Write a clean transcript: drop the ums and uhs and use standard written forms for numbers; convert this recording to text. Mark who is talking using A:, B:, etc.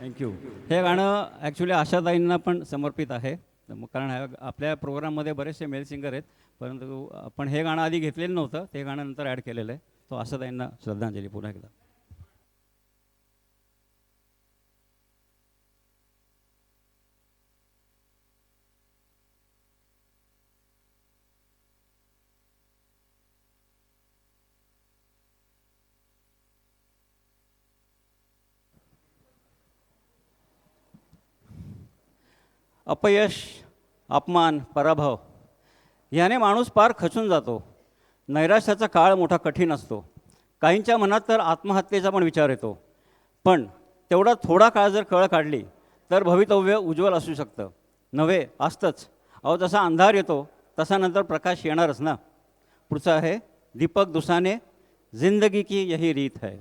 A: Thank you. हे गाणं actually आशाताईंना पण समर्पित आहे. कारण आपल्या प्रोग्राममध्ये बरेचसे मेल सिंगर आहेत, परंतु आपण हे गाणं आधी घेतलेलं नव्हतं, ते गाणं नंतर ॲड केलेलं आहे. तो आशाताईंना श्रद्धांजली पुन्हा एकदा. अपयश, अपमान, पराभव याने माणूस पार खचून जातो. नैराश्याचा काळ मोठा कठीण असतो. काहींच्या मनात तर आत्महत्येचा पण विचार येतो. पण तेवढा थोडा काळ जर कळ काढली तर भवितव्य उज्ज्वल असू शकतं. नव्हे असतंच. अहो जसा अंधार येतो तसा नंतर प्रकाश येणारच ना. पुढचं आहे दीपक दुसाने, जिंदगी की यही रीत है.